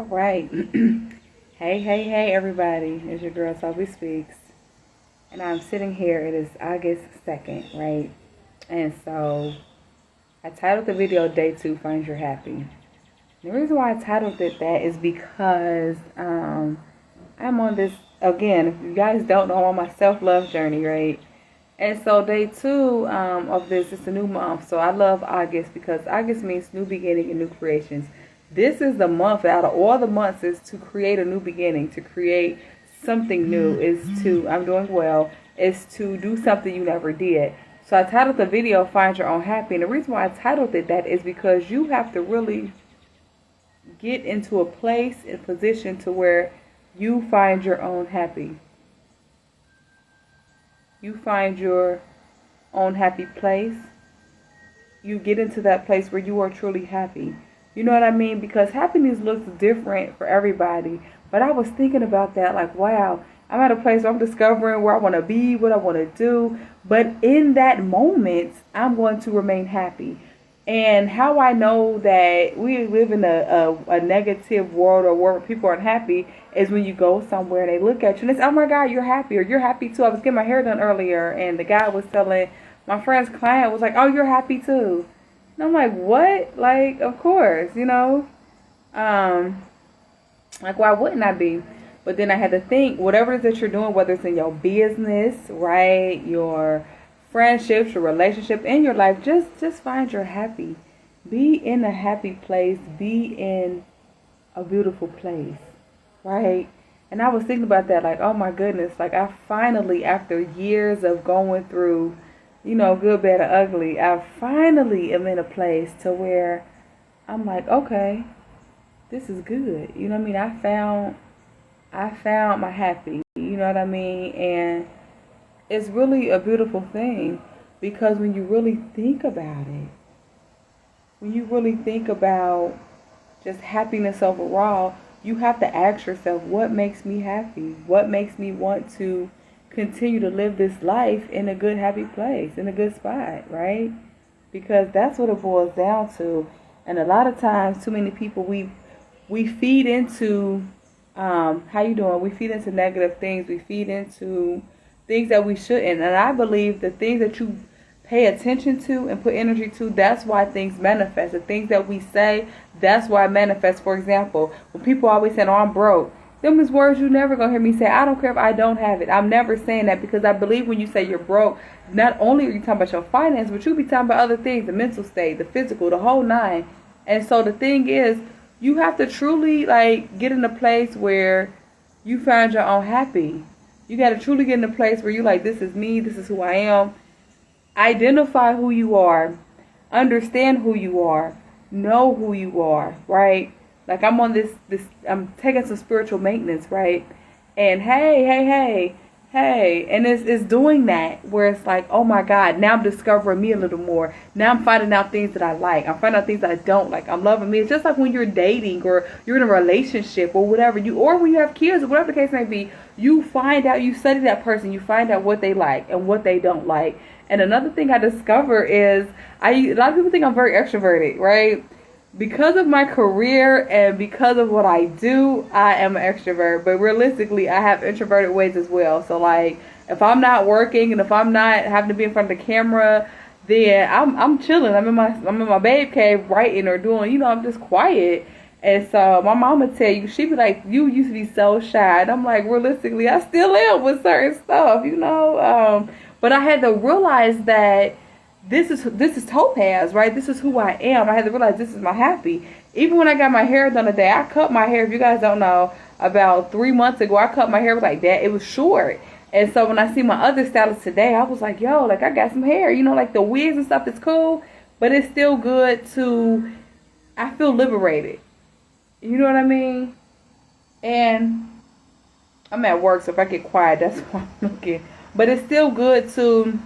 All right. Hey, everybody. It's your girl, TopiSpeaks. And I'm sitting here. It is August 2nd, right? And so I titled the video Day 2 Find Your Happy. The reason why I titled it that is because I'm on this, again, if you guys don't know, I'm on my self-love journey, right? And so day 2 of this is a new month. So I love August because August means new beginning and new creations. This is the month out of all the months is to create a new beginning, to create something new, I'm doing well, is to do something you never did. So I titled the video Find Your Own Happy. And the reason why I titled it that is because you have to really get into a place and position to where you find your own happy. You find your own happy place. You get into that place where you are truly happy. You know what I mean? Because happiness looks different for everybody. But I was thinking about that, like, wow, I'm at a place where I'm discovering where I want to be, what I want to do. But in that moment, I'm going to remain happy. And how I know that we live in a negative world or where people aren't happy is when you go somewhere and they look at you and they say, oh my God, you're happy, or you're happy too. I was getting my hair done earlier and the guy was telling my friend's client was like, oh, you're happy too. And I'm like, what? Like, of course, you know. Like, why wouldn't I be? But then I had to think, whatever it is that you're doing, whether it's in your business, right, your friendships, your relationship, in your life, just find your happy. Be in a happy place. Be in a beautiful place, right? And I was thinking about that, like, oh my goodness, like I finally, after years of going through, you know, good, bad, or ugly, I finally am in a place to where I'm like, okay, this is good. You know what I mean? I found my happy. You know what I mean? And it's really a beautiful thing because when you really think about it, when you really think about just happiness overall, you have to ask yourself, what makes me happy? What makes me want to continue to live this life in a good, happy place, in a good spot, right? Because that's what it boils down to. And a lot of times, too many people, we feed into, how you doing? We feed into negative things. We feed into things that we shouldn't. And I believe the things that you pay attention to and put energy to, that's why things manifest. The things that we say, that's why it manifests. For example, when people always say, oh, I'm broke, them is words you never gonna hear me say. I don't care if I don't have it. I'm never saying that because I believe when you say you're broke, not only are you talking about your finance, but you be talking about other things, the mental state, the physical, the whole nine. And so the thing is, you have to truly like get in a place where you find your own happy. You got to truly get in a place where you like, this is me, this is who I am. Identify who you are. Understand who you are. Know who you are, right? Like I'm on this I'm taking some spiritual maintenance, right? And hey. And it's doing that where it's like, oh my God, now I'm discovering me a little more. Now I'm finding out things that I like. I'm finding out things that I don't like. I'm loving me. It's just like when you're dating or you're in a relationship or whatever, or when you have kids or whatever the case may be, you find out, you study that person, you find out what they like and what they don't like. And another thing I discover is, a lot of people think I'm very extroverted, right? Because of my career and because of what I do, I am an extrovert. But realistically, I have introverted ways as well. So like, if I'm not working and if I'm not having to be in front of the camera, then I'm chilling. I'm in my babe cave writing or doing, you know, I'm just quiet. And so my mama tell you, she be like, you used to be so shy. And I'm like, realistically, I still am with certain stuff, you know. But I had to realize that this is Topaz, right? This is who I am. I had to realize this is my happy. Even when I got my hair done today, I cut my hair. If you guys don't know, about 3 months ago, I cut my hair like that. It was short. And so when I see my other stylist today, I was like, yo, like I got some hair. You know, like the wigs and stuff is cool, but it's still good I feel liberated. You know what I mean? And I'm at work, so if I get quiet, that's why I'm looking. But it's still good to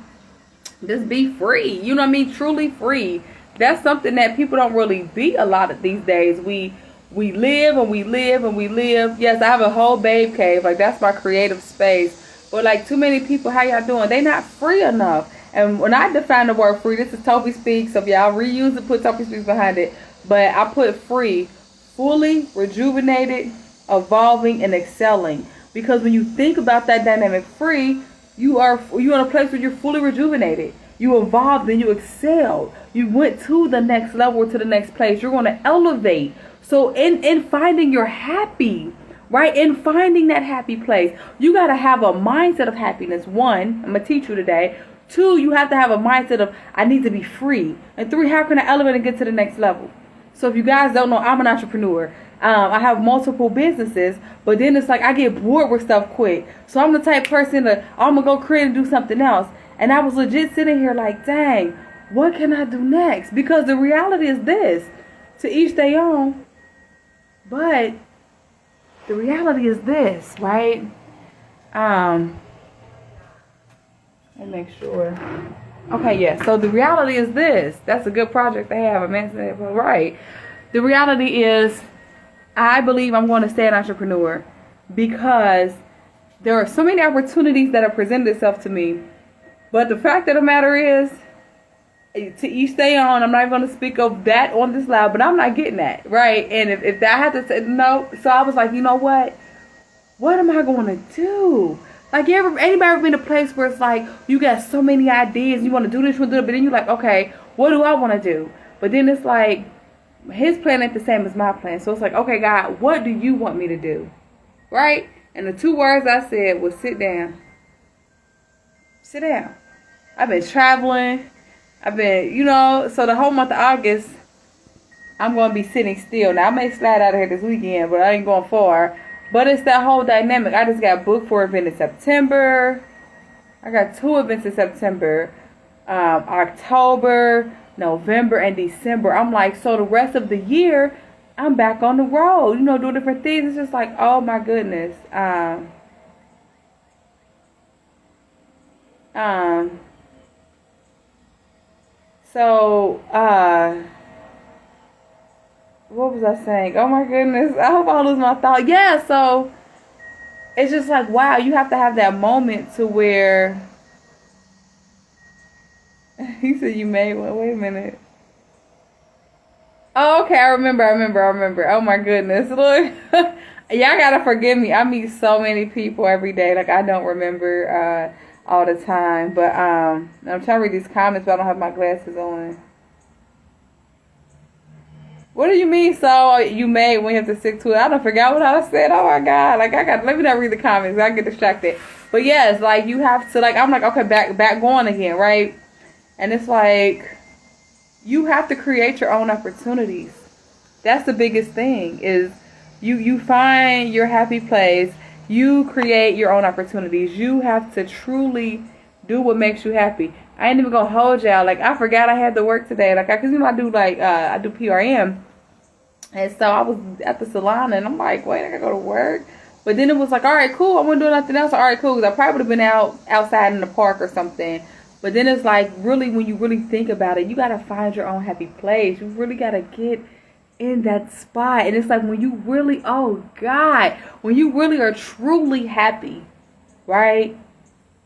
just be free. You know what I mean? Truly free. That's something that people don't really be a lot of these days. We live and we live and we live. Yes, I have a whole babe cave. Like that's my creative space. But like too many people, how y'all doing? They not free enough. And when I define the word free, this is TopiSpeaks. So if y'all reuse it, put TopiSpeaks behind it. But I put free. fully rejuvenated, evolving, and excelling. Because when you think about that dynamic free, you're in a place where you're fully rejuvenated. You evolved and you excelled. You went to the next level, to the next place. You're going to elevate. So in finding your happy, right? In finding that happy place, you got to have a mindset of happiness. One, I'm going to teach you today. Two, you have to have a mindset of, I need to be free. And three, how can I elevate and get to the next level? So if you guys don't know, I'm an entrepreneur. I have multiple businesses, but then it's like I get bored with stuff quick. So I'm the type of person that I'm going to go create and do something else. And I was legit sitting here like, dang, what can I do next? Because the reality is this, to each their own. But the reality is this, right? Let me make sure. Okay, yeah. So the reality is this. That's a good project to have. I meant to, right. The reality is, I believe I'm going to stay an entrepreneur because there are so many opportunities that have presented itself to me. But the fact of the matter is, to each their own. I'm not going to speak of that on this loud, but I'm not getting that, right? And if I had to say no, so I was like, you know what? What am I going to do? Like, anybody ever been in a place where it's like, you got so many ideas, you want to do this, you want to do it, but then you're like, okay, what do I want to do? But then it's like, his plan ain't the same as my plan. So it's like, okay, God, what do you want me to do? Right? And the two words I said was sit down. Sit down. I've been traveling. I've been, so the whole month of August, I'm going to be sitting still. Now, I may slide out of here this weekend, but I ain't going far. But it's that whole dynamic. I just got booked for an event in September. I got 2 events in September. October, November, and December. I'm like, so the rest of the year, I'm back on the road. Doing different things. It's just like, oh my goodness. So, what was I saying? Oh my goodness. I hope I don't lose my thought. Yeah, so it's just like, wow, you have to have that moment to where he said you made one. Wait a minute. Oh, okay, I remember. Oh my goodness. Look. Y'all gotta forgive me. I meet so many people every day. Like, I don't remember all the time. But I'm trying to read these comments, but I don't have my glasses on. What do you mean, so you made when you have to stick to it? I don't forget what I said. Oh my God. Like, let me not read the comments. I get distracted. But yes, like, you have to, like, I'm like, okay, back going again, right? And it's like, you have to create your own opportunities. That's the biggest thing, is you find your happy place. You create your own opportunities. You have to truly do what makes you happy. I ain't even gonna hold y'all. Like, I forgot I had to work today. Like, cause I do I do PRM. And so I was at the salon and I'm like, wait, I gotta go to work. But then it was like, all right, cool. I wasn't doing nothing else. All right, cool. Because I probably would have been outside in the park or something. But then it's like, really, when you really think about it, you got to find your own happy place. You really got to get in that spot. And it's like, when you really, oh God, when you really are truly happy, right?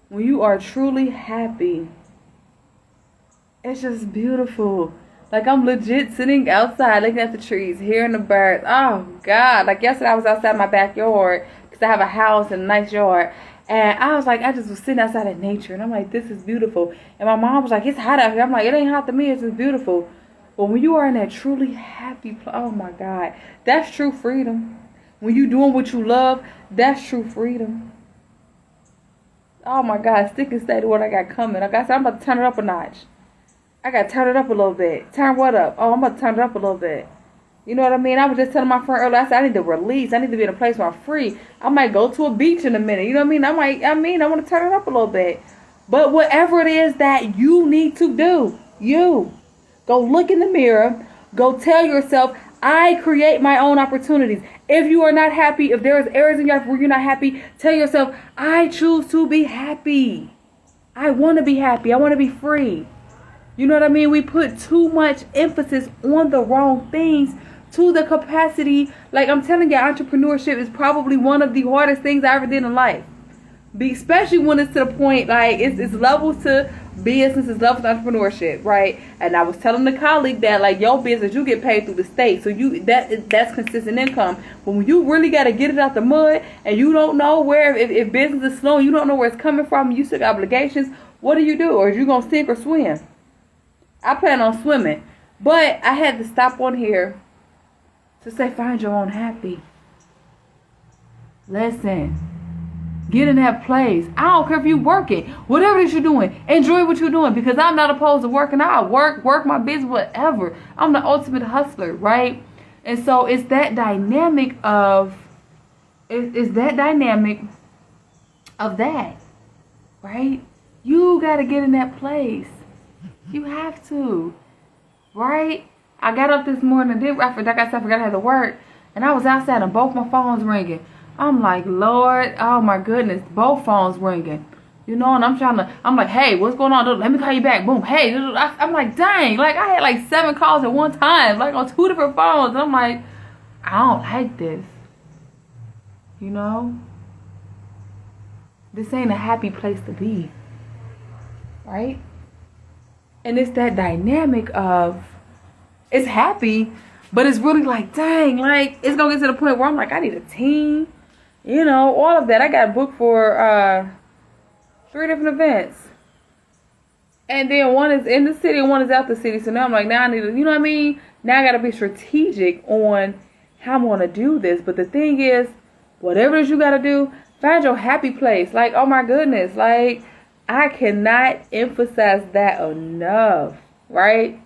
When you are truly happy, it's just beautiful. Like, I'm legit sitting outside looking at the trees, hearing the birds. Oh God. Like, yesterday I was outside my backyard because I have a house and a nice yard. And I was like, I just was sitting outside in nature. And I'm like, this is beautiful. And my mom was like, it's hot out here. I'm like, it ain't hot to me. It's just beautiful. But when you are in that truly happy place, oh my God, that's true freedom. When you doing what you love, that's true freedom. Oh my God, stick and stay to what I got coming. Like I said, I'm about to turn it up a notch. I got to turn it up a little bit. Turn what up? Oh, I'm about to turn it up a little bit. You know what I mean? I was just telling my friend earlier, I said, I need to release. I need to be in a place where I'm free. I might go to a beach in a minute. You know what I mean? I want to turn it up a little bit. But whatever it is that you need to do, you go look in the mirror. Go tell yourself, I create my own opportunities. If you are not happy, if there is areas in your life where you're not happy, tell yourself, I choose to be happy. I want to be happy. I want to be free. You know what I mean? We put too much emphasis on the wrong things to the capacity. Like, I'm telling you, entrepreneurship is probably one of the hardest things I ever did in life. Especially when it's to the point, like, it's levels to businesses, love with entrepreneurship, right? And I was telling the colleague that like your business, you get paid through the state, so that's consistent income. But when you really got to get it out the mud, and you don't know where, if business is slow, you don't know where it's coming from, you still got obligations. What do? Or are you gonna sink or swim? I plan on swimming, but I had to stop on here to say find your own happy. Listen. Get in that place. I don't care if you're working. Whatever it is you're doing, enjoy what you're doing. Because I'm not opposed to working. I work my business, whatever. I'm the ultimate hustler, right? And so it's that dynamic of that, right? You got to get in that place. You have to, right? I got up this morning. I forgot I had to work. And I was outside and both my phones ringing. I'm like, Lord, oh my goodness, both phones ringing, and I'm like, hey, what's going on? Let me call you back. Boom, hey, I'm like, dang, like I had like 7 calls at one time, like on 2 different phones. I'm like, I don't like this, this ain't a happy place to be, right? And it's that dynamic of, it's happy, but it's really like, dang, like it's gonna get to the point where I'm like, I need a team. All of that. I got booked for 3 different events. And then one is in the city and one is out the city. So now I'm like, now I need to, you know what I mean? Now I got to be strategic on how I'm going to do this. But the thing is, whatever it is you got to do, find your happy place. Like, oh my goodness. Like, I cannot emphasize that enough. Right?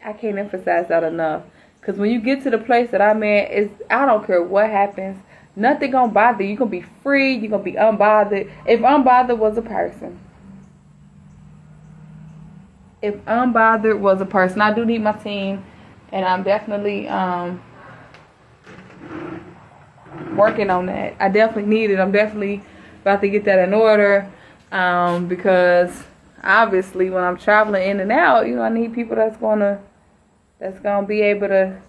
I can't emphasize that enough. Because when you get to the place that I'm in, I don't care what happens. Nothing gonna bother you. You're gonna be free. You're gonna be unbothered. If unbothered was a person. I do need my team. And I'm definitely working on that. I definitely need it. I'm definitely about to get that in order. Because obviously when I'm traveling in and out, I need people that's gonna be able to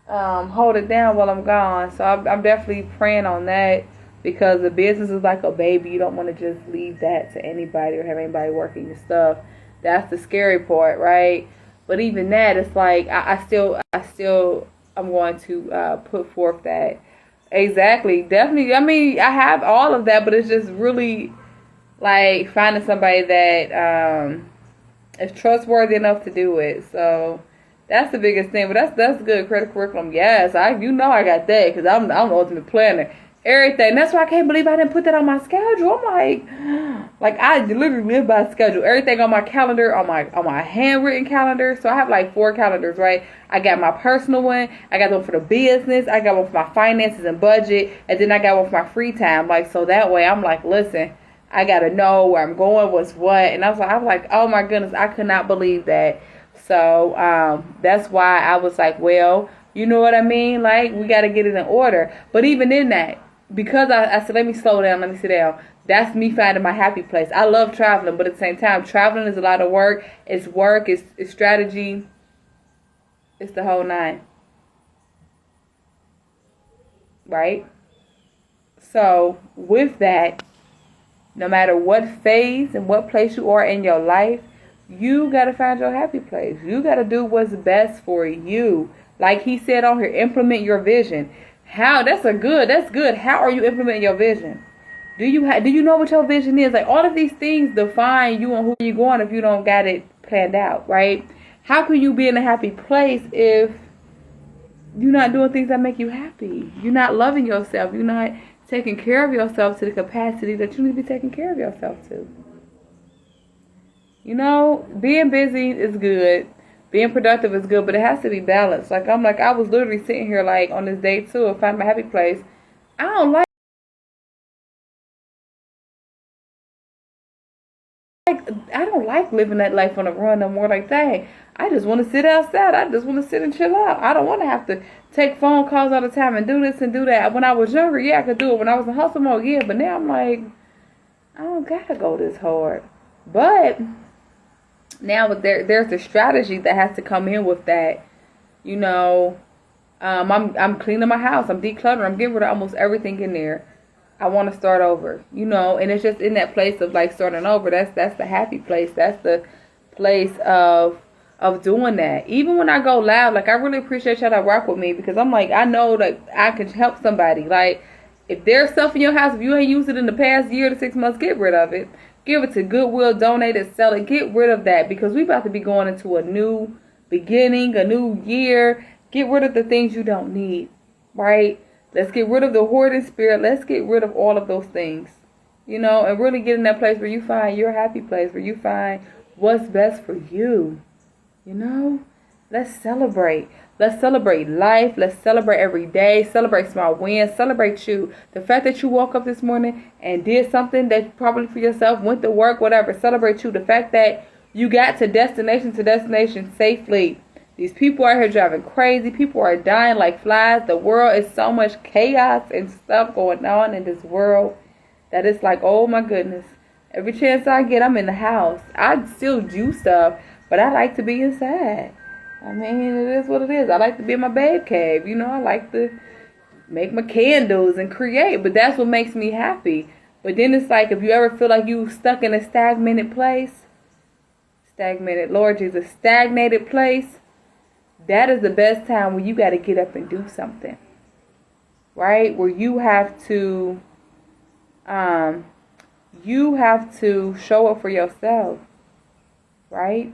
hold it down while I'm gone. So I'm definitely praying on that, because the business is like a baby. You don't want to just leave that to anybody or have anybody working your stuff. That's the scary part, right? But even that, it's like I'm going to put forth that. Exactly, definitely. I mean, I have all of that, but it's just really like finding somebody that is trustworthy enough to do it. So that's the biggest thing. But that's good. Credit curriculum, yes. I got that, because I'm the ultimate planner. Everything. That's why I can't believe I didn't put that on my schedule. I'm like I literally live by schedule. Everything on my calendar, on my handwritten calendar. So I have like 4 calendars, right? I got my personal one. I got one for the business. I got one for my finances and budget, and then I got one for my free time. Like, so that way I'm like, listen, I gotta know where I'm going, what's what. And I'm like, oh my goodness, I could not believe that. So that's why I was like, well, you know what I mean? Like, we got to get it in order. But even in that, because I said, let me slow down, let me sit down. That's me finding my happy place. I love traveling, but at the same time, traveling is a lot of work. It's work, it's strategy. It's the whole 9. Right? So with that, no matter what phase and what place you are in your life, you got to find your happy place. You got to do what's best for you. Like he said on here, implement your vision. That's good. How are you implementing your vision? Do you know what your vision is? Like, all of these things define you and who you're going if you don't got it planned out, right? How can you be in a happy place if you're not doing things that make you happy? You're not loving yourself. You're not taking care of yourself to the capacity that you need to be taking care of yourself to. Being busy is good. Being productive is good, but it has to be balanced. Like, I was literally sitting here, like, on this day 2 of Find My Happy Place. I don't like living that life on the run no more. Like, dang, I just want to sit outside. I just want to sit and chill out. I don't want to have to take phone calls all the time and do this and do that. When I was younger, yeah, I could do it. When I was in hustle mode, yeah, but now I'm like, I don't gotta go this hard. But now there's a strategy that has to come in with that. I'm cleaning my house. I'm decluttering. I'm getting rid of almost everything in there. I want to start over, and it's just in that place of like starting over. That's the happy place. That's the place of doing that. Even when I go live, like I really appreciate y'all that rock with me, because I'm like, I know that I can help somebody. Like if there's stuff in your house, if you ain't used it in the past year to 6 months, get rid of it. Give it to Goodwill, donate it, sell it, get rid of that, because we about to be going into a new beginning, a new year. Get rid of the things you don't need, right? Let's get rid of the hoarding spirit. Let's get rid of all of those things, and really get in that place where you find your happy place, where you find what's best for you, Let's celebrate. Let's celebrate life. Let's celebrate every day. Celebrate small wins. Celebrate you. The fact that you woke up this morning and did something that probably for yourself, went to work, whatever. Celebrate you. The fact that you got to destination safely. These people are here driving crazy. People are dying like flies. The world is so much chaos and stuff going on in this world that it's like, oh my goodness. Every chance I get, I'm in the house. I still do stuff, but I like to be inside. I mean, it is what it is. I like to be in my babe cave. I like to make my candles and create. But that's what makes me happy. But then it's like, if you ever feel like you stuck in a stagnated place, Lord Jesus, stagnated place, that is the best time when you got to get up and do something. Right? Where you have to show up for yourself. Right?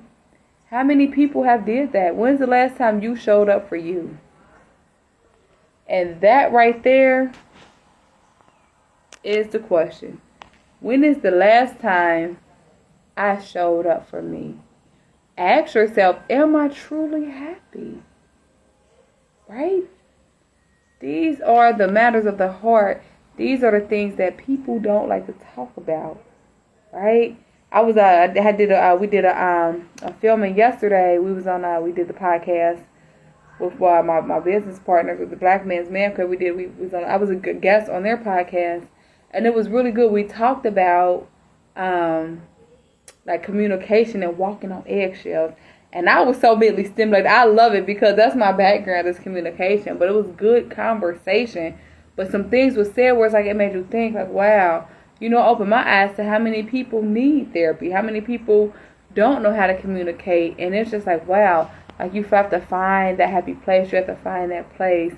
How many people have did that? When's the last time you showed up for you? And that right there is the question. When is the last time I showed up for me? Ask yourself, am I truly happy? Right? These are the matters of the heart. These are the things that people don't like to talk about. Right? We did a filming yesterday. We did the podcast with my business partners with the Black Man's Man Club. I was a good guest on their podcast, and it was really good. We talked about like communication and walking on eggshells, and I was so mentally stimulated. I love it because that's my background is communication. But it was good conversation. But some things were said where it's like it made you think like, wow. Open my eyes to how many people need therapy, how many people don't know how to communicate. And it's just like, wow, like you have to find that happy place. You have to find that place.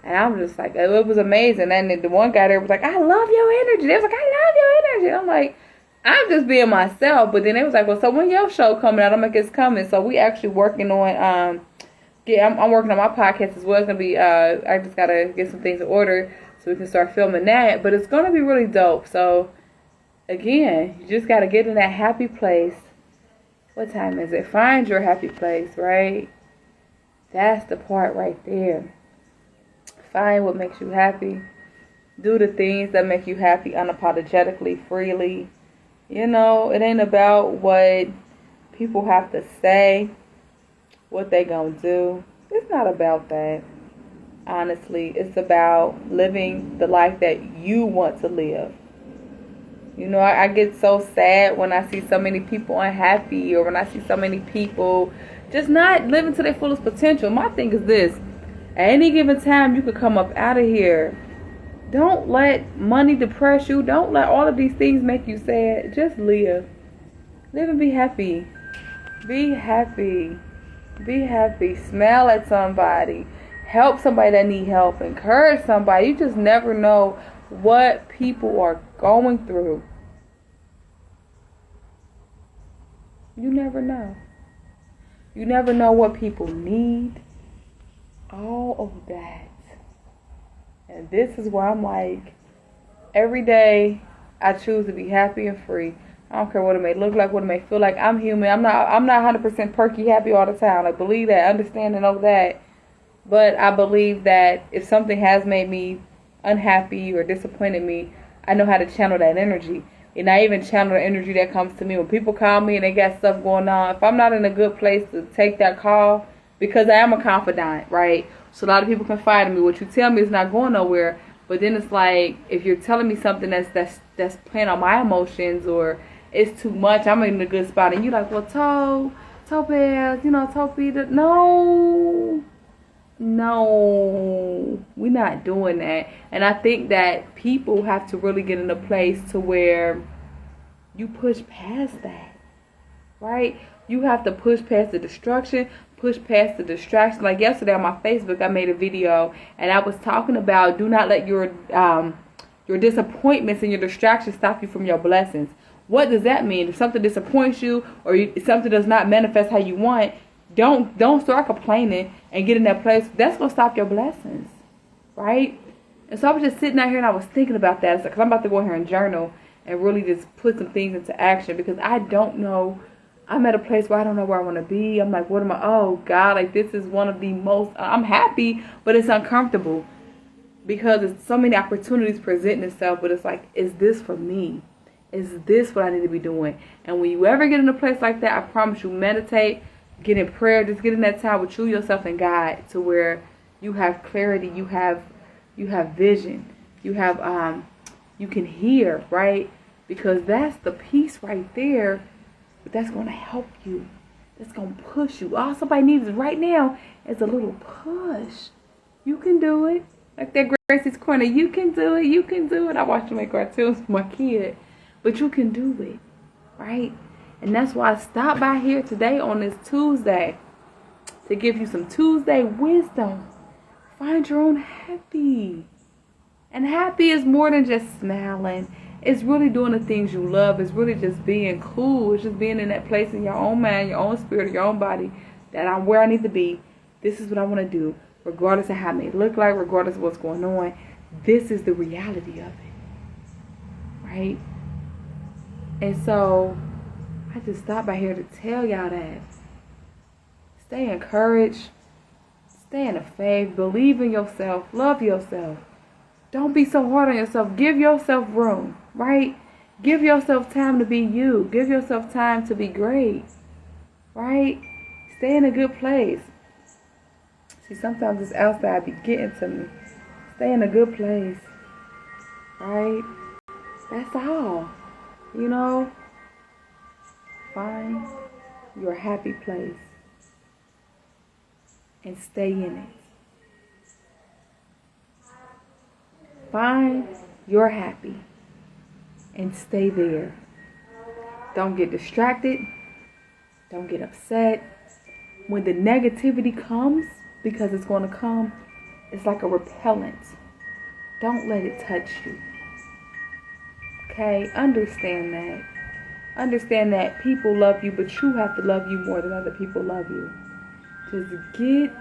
And I'm just like, it was amazing. And then the one guy there was like, I love your energy. They was like, I love your energy. And I'm like, I'm just being myself. But then it was like, well, so when your show coming out? I'm like, it's coming. So we actually working on, I'm working on my podcast as well. It's going to be, I just got to get some things in order so we can start filming that. But it's going to be really dope. So, again, you just got to get in that happy place. What time is it? Find your happy place, right? That's the part right there. Find what makes you happy. Do the things that make you happy unapologetically, freely. It ain't about what people have to say, what they gonna do. It's not about that. Honestly, it's about living the life that you want to live. I get so sad when I see so many people unhappy, or when I see so many people just not living to their fullest potential. My thing is this: at any given time, you could come up out of here. Don't let money depress you. Don't let all of these things make you sad. Just live. Live and be happy. Be happy. Be happy. Smile at somebody. Help somebody that need help. Encourage somebody. You just never know what people are going through. You never know. You never know what people need. All of that. And this is why I'm like, every day I choose to be happy and free. I don't care what it may look like, what it may feel like. I'm human. I'm not 100% perky happy all the time. Like, believe that, understand and know that. But I believe that if something has made me unhappy or disappointed me, I know how to channel that energy. And I even channel the energy that comes to me. When people call me and they got stuff going on, if I'm not in a good place to take that call, because I am a confidant, right? So a lot of people confide in me. What you tell me is not going nowhere. But then it's like, if you're telling me something that's playing on my emotions, or it's too much, I'm in a good spot, and you're like, well, Topi, no, We're not doing that. And I think that people have to really get in a place to where you push past that, right? You have to push past the destruction, push past the distraction. Like yesterday on my Facebook, I made a video and I was talking about do not let your disappointments and your distractions stop you from your blessings. What does that mean? If something disappoints you or something does not manifest how you want, don't start complaining and get in that place. That's going to stop your blessings, right? And so I was just sitting out here and I was thinking about that. Because I'm about to go in here and journal and really just put some things into action because I don't know. I'm at a place where I don't know where I want to be. I'm like, what am I? Oh, God, like this is one of the most, I'm happy, but it's uncomfortable because there's so many opportunities presenting itself. But it's like, is this for me? Is this what I need to be doing? And when you ever get in a place like that, I promise you, meditate, get in prayer, just get in that time with you, yourself, and God to where you have clarity, you have vision, you have, you can hear, right? Because that's the peace right there. But that's going to help you. That's going to push you. All somebody needs right now is a little push. You can do it. Like that Gracie's Corner. You can do it. You can do it. I watch you make cartoons with my kid. But you can do it. Right? And that's why I stopped by here today on this Tuesday to give you some Tuesday wisdom. Find your own happy. And happy is more than just smiling. It's really doing the things you love. It's really just being cool. It's just being in that place in your own mind, your own spirit, your own body, that I'm where I need to be. This is what I want to do, regardless of how it may look like, regardless of what's going on. This is the reality of it, right? And so I just stopped by here to tell y'all that. Stay encouraged. Stay in the faith. Believe in yourself. Love yourself. Don't be so hard on yourself. Give yourself room, right? Give yourself time to be you. Give yourself time to be great, right? Stay in a good place. See, sometimes this outside be getting to me. Stay in a good place, right? That's all, you know? Find your happy place and stay in it. Find your happy and stay there. Don't get distracted. Don't get upset. When the negativity comes, because it's going to come, it's like a repellent. Don't let it touch you. Okay? Understand that. Understand that people love you, but you have to love you more than other people love you. Just get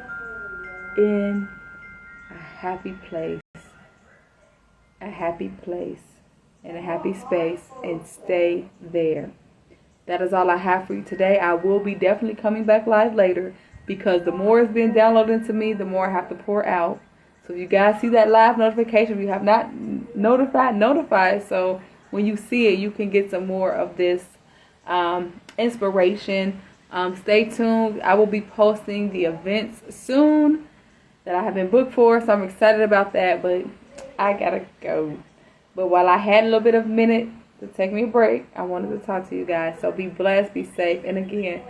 in a happy place. A happy place and a happy space and stay there. That is all I have for you today. I will be definitely coming back live later because the more it's been downloaded to me, the more I have to pour out. So if you guys see that live notification, if you have not notify. So when you see it, you can get some more of this inspiration. Stay tuned. I will be posting the events soon that I have been booked for. So I'm excited about that, but I gotta go. But while I had a little bit of a minute to take me a break, I wanted to talk to you guys. So be blessed, be safe, and again,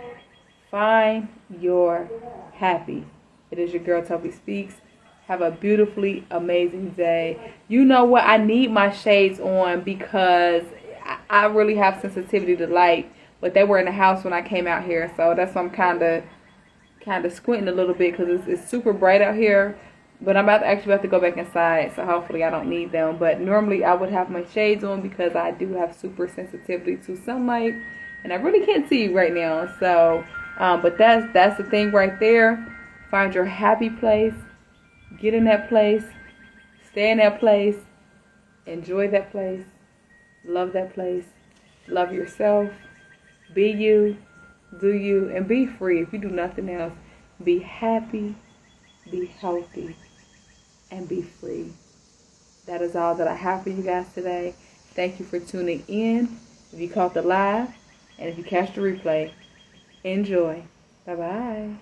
find your happy. It is your girl TopiSpeaks. Have a beautifully amazing day. You know what? I need my shades on because I really have sensitivity to light. But they were in the house when I came out here, so that's why I'm kind of squinting a little bit because it's super bright out here. But I'm about to go back inside, so hopefully I don't need them. But normally I would have my shades on because I do have super sensitivity to sunlight, and I really can't see right now. So, but that's the thing right there. Find your happy place, get in that place, stay in that place, enjoy that place, love that place, love yourself, be you, do you, and be free. If you do nothing else, be happy, be healthy, and be free. That is all that I have for you guys today. Thank you for tuning in. If you caught the live, and if you catch the replay, enjoy. Bye-bye.